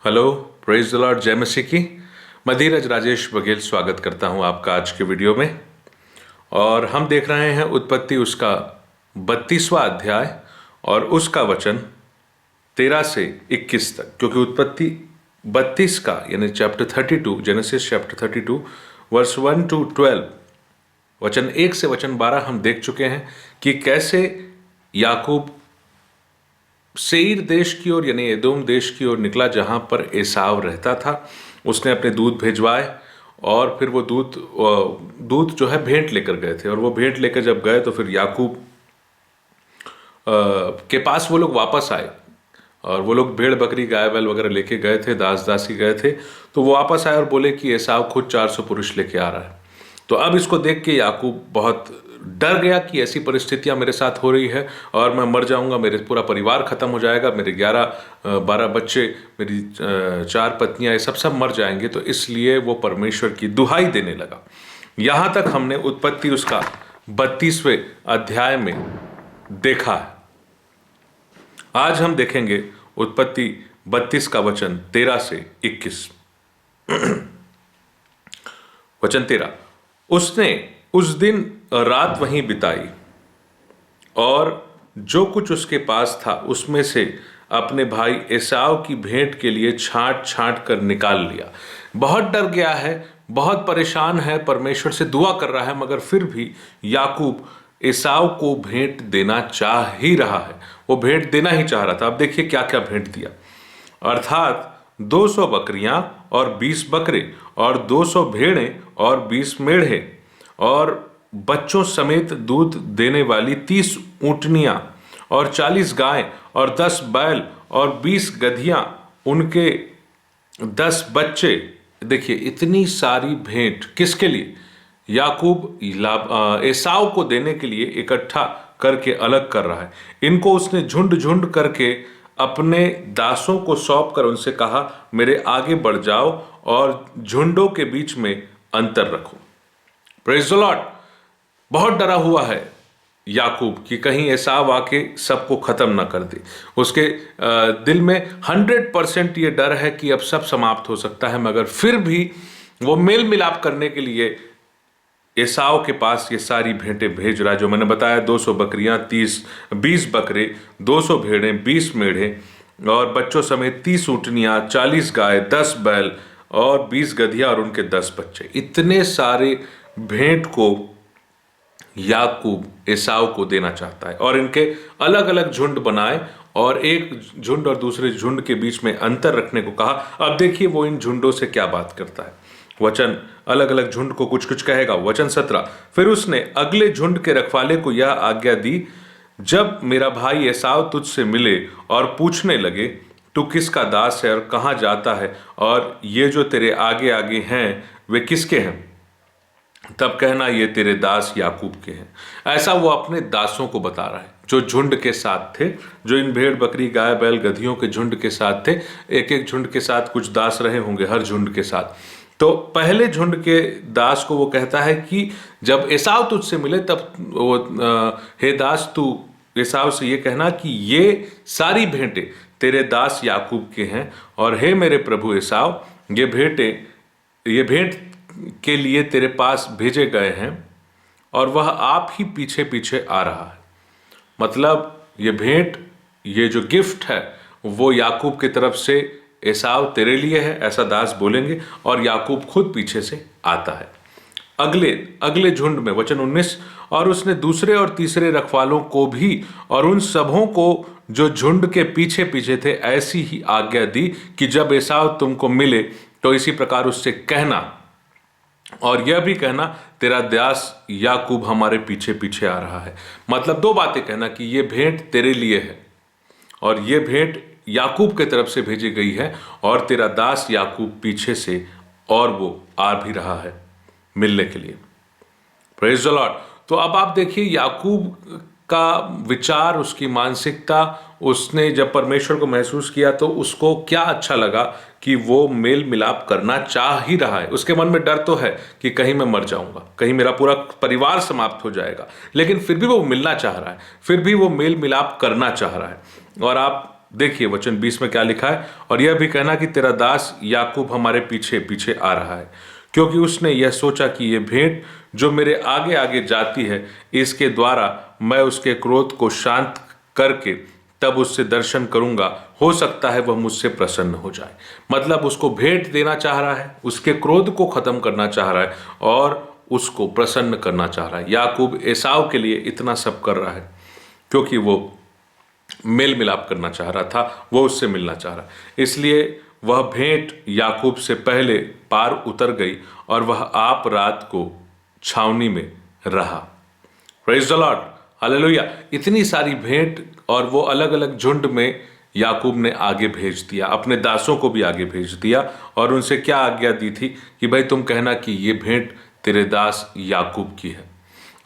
Hello, praise the Lord, जय मसीह की। मैं धीरज राजेश बघेल स्वागत करता हूं आपका आज के वीडियो में। और हम देख रहे हैं उत्पत्ति उसका 32वां अध्याय और उसका वचन 13 से 21 तक, क्योंकि उत्पत्ति 32 का यानी chapter 32, Genesis chapter 32 verse 1 to 12, वचन 1 से वचन 12 हम देख चुके हैं कि कैसे याकूब सेईर देश की ओर यानी एदोम देश की ओर निकला, जहां पर एसाव रहता था। उसने अपने दूत भेजवाए और फिर वो दूत जो है भेंट लेकर गए थे, और वो भेंट लेकर जब गए तो फिर याकूब के पास वो लोग वापस आए, और वो लोग भेड़ बकरी गाय बैल वगैरह लेके गए थे, दास दासी गए थे। तो वो वापस आए और बोले कि एसाव खुद 400 पुरुष लेके आ रहा है। तो अब इसको देख के याकूब बहुत डर गया कि ऐसी परिस्थितियां मेरे साथ हो रही है और मैं मर जाऊंगा, मेरे पूरा परिवार खत्म हो जाएगा, मेरे 11-12 बच्चे, मेरी 4 पत्नियां, ये सब मर जाएंगे। तो इसलिए वो परमेश्वर की दुहाई देने लगा। यहां तक हमने उत्पत्ति उसका 32वें अध्याय में देखा है। आज हम देखेंगे उत्पत्ति 32 का वचन 13 से 21। वचन 13, उसने उस दिन रात वहीं बिताई और जो कुछ उसके पास था उसमें से अपने भाई एसाव की भेंट के लिए छांट छांट कर निकाल लिया। बहुत डर गया है, बहुत परेशान है, परमेश्वर से दुआ कर रहा है, मगर फिर भी याकूब एसाव को भेंट देना चाह ही रहा है। वो भेंट देना ही चाह रहा था। अब देखिए क्या क्या भेंट दिया, अर्थात 200 बकरियां और 20 बकरे और 200 भेड़ें और 20 मेढ़े और बच्चों समेत दूध देने वाली 30 ऊँटनियां और 40 गाय और 10 बैल और 20 गधियां, उनके 10 बच्चे। देखिए इतनी सारी भेंट किसके लिए? याकूब एसाव को देने के लिए इकट्ठा करके अलग कर रहा है। इनको उसने झुंड झुंड करके अपने दासों को सौंप कर उनसे कहा, मेरे आगे बढ़ जाओ और झुंडों के बीच में अंतर रखो। Praise the Lord. बहुत डरा हुआ है याकूब कि कहीं एसाव आके सबको खत्म ना कर दे। उसके दिल में 100% ये डर है कि अब सब समाप्त हो सकता है, मगर फिर भी वो मेल मिलाप करने के लिए एसाव के पास ये सारी भेंटें भेज रहा है, जो मैंने बताया। 200 बकरियां, 20 बकरे, 200 भेड़ें, 20 मेढ़े और बच्चों समेत 30 ऊँटनियां, 40 गाय, 10 बैल और 20 गधिया और उनके 10 बच्चे। इतने सारे भेंट को याकूब एसाव को देना चाहता है और इनके अलग अलग झुंड बनाए और एक झुंड और दूसरे झुंड के बीच में अंतर रखने को कहा। अब देखिए वो इन झुंडों से क्या बात करता है। वचन अलग अलग झुंड को कुछ कुछ कहेगा। वचन 17, फिर उसने अगले झुंड के रखवाले को यह आज्ञा दी, जब मेरा भाई एसाव तुझसे मिले और पूछने लगे तू किसका दास है और कहाँ जाता है, और ये जो तेरे आगे आगे हैं वे किसके हैं, तब कहना ये तेरे दास याकूब के हैं। ऐसा वो अपने दासों को बता रहा है जो झुंड के साथ थे, जो इन भेड़ बकरी गाय बैल गधियों के झुंड के साथ थे। एक एक झुंड के साथ कुछ दास रहे होंगे हर झुंड के साथ। तो पहले झुंड के दास को वो कहता है कि जब एसाव तुझसे मिले तब वो हे दास तू एसाव से ये कहना कि ये सारी भेंटें तेरे दास याकूब के हैं, और हे मेरे प्रभु एसाव, ये भेंट के लिए तेरे पास भेजे गए हैं और वह आप ही पीछे पीछे आ रहा है। मतलब ये भेंट, ये जो गिफ्ट है वो याकूब की तरफ से एसाव तेरे लिए है, ऐसा दास बोलेंगे, और याकूब खुद पीछे से आता है। अगले झुंड में वचन 19, और उसने दूसरे और तीसरे रखवालों को भी और उन सबों को जो झुंड के पीछे पीछे थे ऐसी ही आज्ञा दी कि जब एसाव तुमको मिले तो इसी प्रकार उससे कहना, और यह भी कहना तेरा दास याकूब हमारे पीछे पीछे आ रहा है। मतलब दो बातें कहना कि ये भेंट तेरे लिए है और ये भेंट याकूब के तरफ से भेजी गई है, और तेरा दास याकूब पीछे से और वो आ भी रहा है मिलने के लिए। Praise the Lord. तो अब आप देखिए याकूब का विचार, उसकी मानसिकता, उसने जब परमेश्वर को महसूस किया तो उसको क्या अच्छा लगा कि वो मेल मिलाप करना चाह ही रहा है। उसके मन में डर तो है कि कहीं मैं मर जाऊंगा, कहीं मेरा पूरा परिवार समाप्त हो जाएगा, लेकिन फिर भी वो मिलना चाह रहा है, फिर भी वो मेल मिलाप करना चाह रहा है। और आप देखिए वचन 20 में क्या लिखा है, और यह भी कहना कि तेरा दास याकूब हमारे पीछे पीछे आ रहा है, क्योंकि उसने यह सोचा कि ये भेंट जो मेरे आगे आगे जाती है, इसके द्वारा मैं उसके क्रोध को शांत करके तब उससे दर्शन करूंगा, हो सकता है वह मुझसे प्रसन्न हो जाए। मतलब उसको भेंट देना चाह रहा है, उसके क्रोध को खत्म करना चाह रहा है और उसको प्रसन्न करना चाह रहा है। याकूब एसाव के लिए इतना सब कर रहा है क्योंकि वो मेल मिलाप करना चाह रहा था, वो उससे मिलना चाह रहा है। इसलिए वह भेंट याकूब से पहले पार उतर गई और वह आप रात को छावनी में रहा। Praise the Lord, hallelujah. इतनी सारी भेंट और वो अलग अलग झुंड में याकूब ने आगे भेज दिया, अपने दासों को भी आगे भेज दिया और उनसे क्या आज्ञा दी थी कि भाई तुम कहना कि ये भेंट तेरे दास याकूब की है।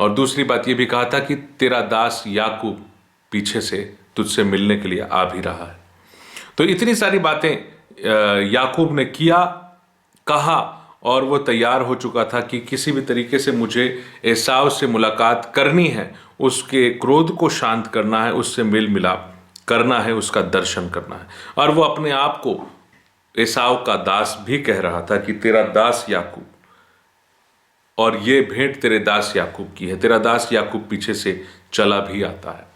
और दूसरी बात ये भी कहा था कि तेरा दास याकूब पीछे से तुझसे मिलने के लिए आ भी रहा है। तो इतनी सारी बातें याकूब ने किया, कहा, और वो तैयार हो चुका था कि किसी भी तरीके से मुझे एसाव से मुलाकात करनी है, उसके क्रोध को शांत करना है, उससे मेल मिलाप करना है, उसका दर्शन करना है। और वो अपने आप को एसाव का दास भी कह रहा था कि तेरा दास याकूब, और ये भेंट तेरे दास याकूब की है। तेरा दास याकूब पीछे से चला भी आता है।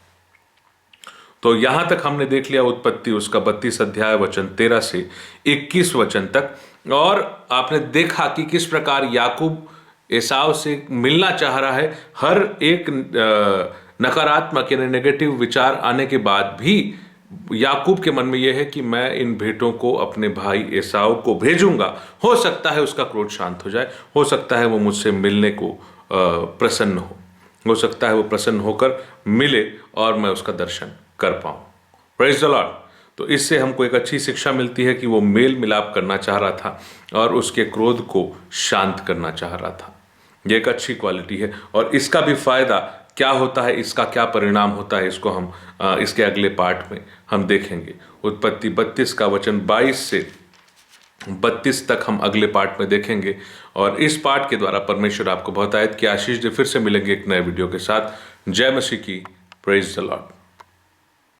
तो यहां तक हमने देख लिया उत्पत्ति उसका 32 अध्याय वचन 13 से 21 वचन तक, और आपने देखा कि किस प्रकार याकूब एसाव से मिलना चाह रहा है। हर एक नकारात्मक यानी नेगेटिव विचार आने के बाद भी याकूब के मन में यह है कि मैं इन भेंटों को अपने भाई एसाव को भेजूंगा, हो सकता है उसका क्रोध शांत हो जाए, हो सकता है वो मुझसे मिलने को प्रसन्न हो सकता है वो प्रसन्न होकर मिले और मैं उसका दर्शन कर पाऊं। Praise the Lord. तो इससे हमको एक अच्छी शिक्षा मिलती है कि वो मेल मिलाप करना चाह रहा था और उसके क्रोध को शांत करना चाह रहा था। ये एक अच्छी क्वालिटी है, और इसका भी फायदा क्या होता है, इसका क्या परिणाम होता है, इसको हम इसके अगले पार्ट में हम देखेंगे। उत्पत्ति 32 का वचन 22 से 32 तक हम अगले पार्ट में देखेंगे, और इस पार्ट के द्वारा परमेश्वर आपको बहुत आयत की आशीष दे। फिर से मिलेंगे एक नए वीडियो के साथ। जय मसीह की। Praise the Lord.